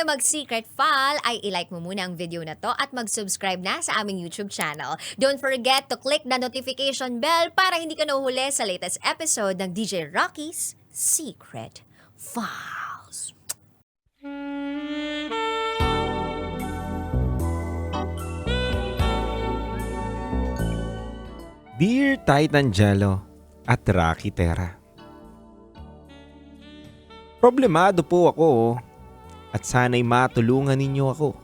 mag-secret file ay ilike mo muna ang video na to at mag-subscribe na sa aming YouTube channel. Don't forget to click the notification bell para hindi ka nahuhuli sa latest episode ng DJ Rocky's Secret Files. Dear Titan Jello at Rocky Terra, problemado po ako at sana'y matulungan ninyo ako.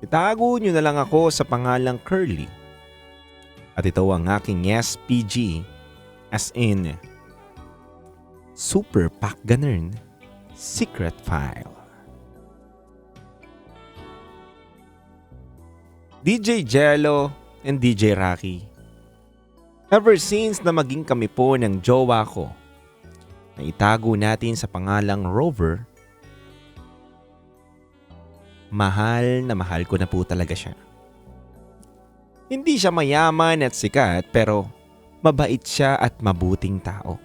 Itago nyo na lang ako sa pangalang Curly at ito ang aking SPG as in Super Pack Ganern Secret File. DJ Jello and DJ Rocky, ever since na maging kami po ng jowa ko na itago natin sa pangalang Rover, mahal na mahal ko na po talaga siya. Hindi siya mayaman at sikat pero mabait siya at mabuting tao.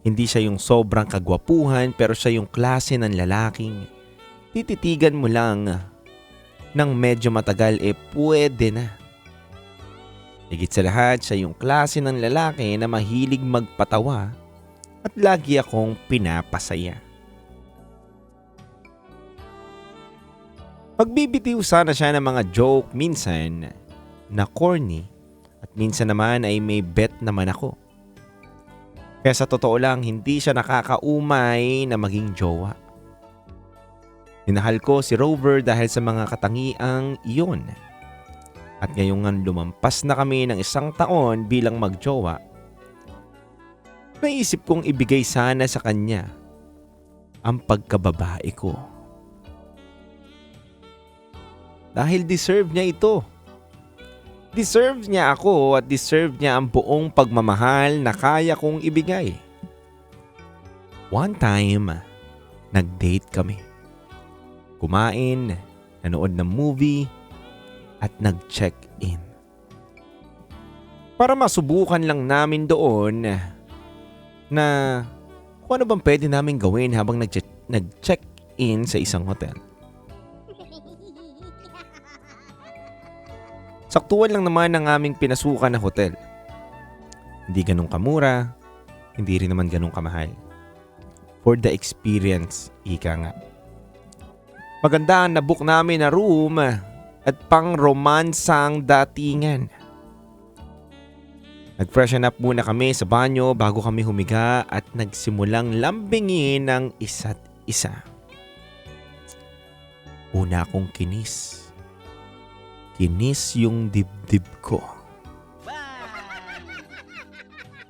Hindi siya yung sobrang kagwapuhan pero siya yung klase ng lalaking tititigan mo lang ng medyo matagal pwede na. Higit sa lahat, siya yung klase ng lalaki na mahilig magpatawa at lagi akong pinapasaya. Magbibitiw sana siya ng mga joke minsan na corny at minsan naman ay may bet naman ako. Kaya sa totoo lang, hindi siya nakakaumay na maging jowa. Minahal ko si Rover dahil sa mga katangiang iyon. At ngayong nga lumampas na kami ng 1 taon bilang magjowa, naisip kong ibigay sana sa kanya ang pagkababae ko. Dahil deserve niya ito. Deserve niya ako at deserve niya ang buong pagmamahal na kaya kong ibigay. One time, nag-date kami. Kumain, nanood ng movie, at nag-check-in. Para masubukan lang namin doon na kung ano bang pwede namin gawin habang nag-check-in sa isang hotel. Saktuan lang naman ang aming pinasukan na hotel. Hindi ganun kamura, hindi rin naman ganun kamahal. For the experience, ika nga. Maganda ang nabook namin na room at pang-romansang datingan. Nag-freshen up muna kami sa banyo bago kami humiga at nagsimulang lambingin ng isa't isa. Una akong kinis. Kinis yung dibdib ko.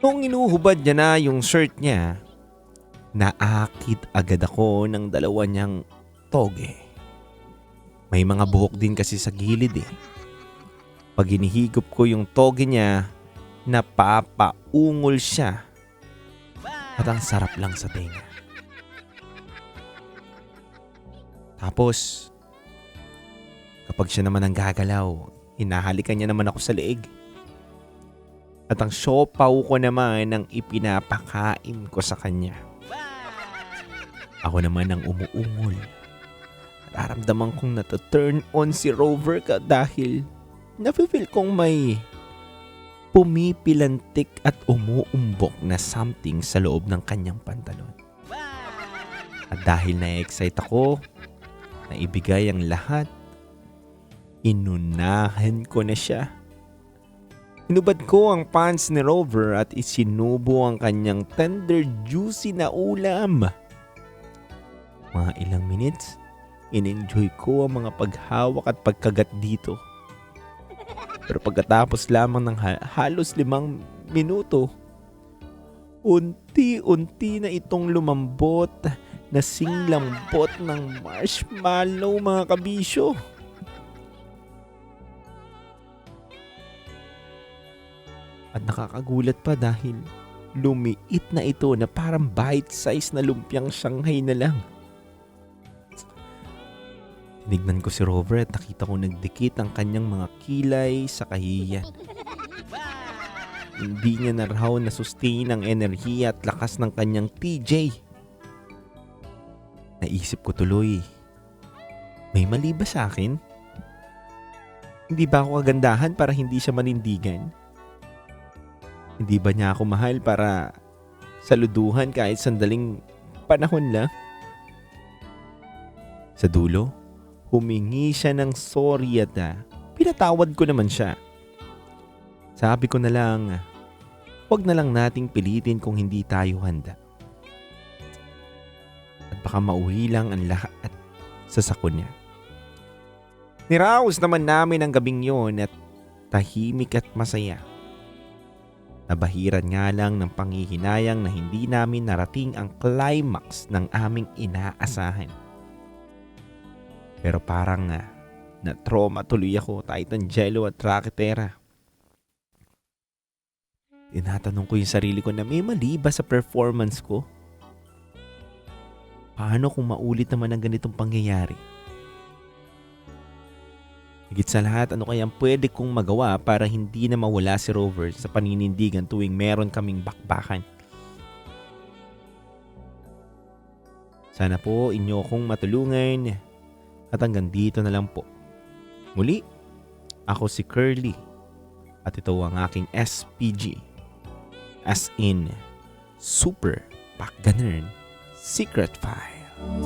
Nung inuhubad niya na yung shirt niya, naakit agad ako ng dalawa niyang toge. May mga buhok din kasi sa gilid Pag hinihigop ko yung toge niya, napapaungol siya. At ang sarap lang sa tenga. Tapos, kapag siya naman ang gagalaw, hinahalikan niya naman ako sa leeg. At ang siopaw ko naman ang ipinapakain ko sa kanya. Ako naman ang umuungol. Nararamdaman kong nata-turn on si Rover ka dahil nafe-feel kong may pumipilantik at umuumbok na something sa loob ng kanyang pantalon. At dahil na-excite ako na ibigay ang lahat, inunahan ko na siya. Hinubad ko ang pants ni Rover at isinubo ang kanyang tender juicy na ulam. Mga ilang minutes, in-enjoy ko ang mga paghawak at pagkagat dito. Pero pagkatapos lamang ng halos 5 minuto, unti-unti na itong lumambot na singlambot ng marshmallow mga kabisyo. At nakakagulat pa dahil lumiit na ito na parang bite-size na lumpiang Shanghai na lang. Tinignan ko si Rover at nakita ko nagdikit ang kanyang mga kilay sa kahihiyan. Hindi niya na raw na-sustain ang enerhiya at lakas ng kanyang TJ. Naisip ko tuloy, may mali ba sa akin? Hindi ba ako kagandahan para hindi siya manindigan? Hindi ba niya ako mahal para saluduhan kahit sandaling panahon lang? Sa dulo, humingi siya ng sorry at pinatawad ko naman siya. Sabi ko na lang, huwag na lang nating pilitin kung hindi tayo handa. At baka mauwi lang ang lahat sa sako niya. Niraos naman namin ang gabing yon at tahimik at masaya. Nabahiran nga lang ng panghihinayang na hindi namin narating ang climax ng aming inaasahan. Pero parang na-trauma tuloy ako, Titangelo at Raketera. Tinatanong ko yung sarili ko na may mali ba sa performance ko? Paano kung maulit naman ang ganitong pangyayari? Higit sa lahat, ano kayang pwede kong magawa para hindi na mawala si Rover sa paninindigan tuwing meron kaming bakbakan? Sana po inyo akong matulungan at hanggang dito na lang po. Muli, ako si Curly at ito ang aking SPG, as in Super Backgammon Secret File.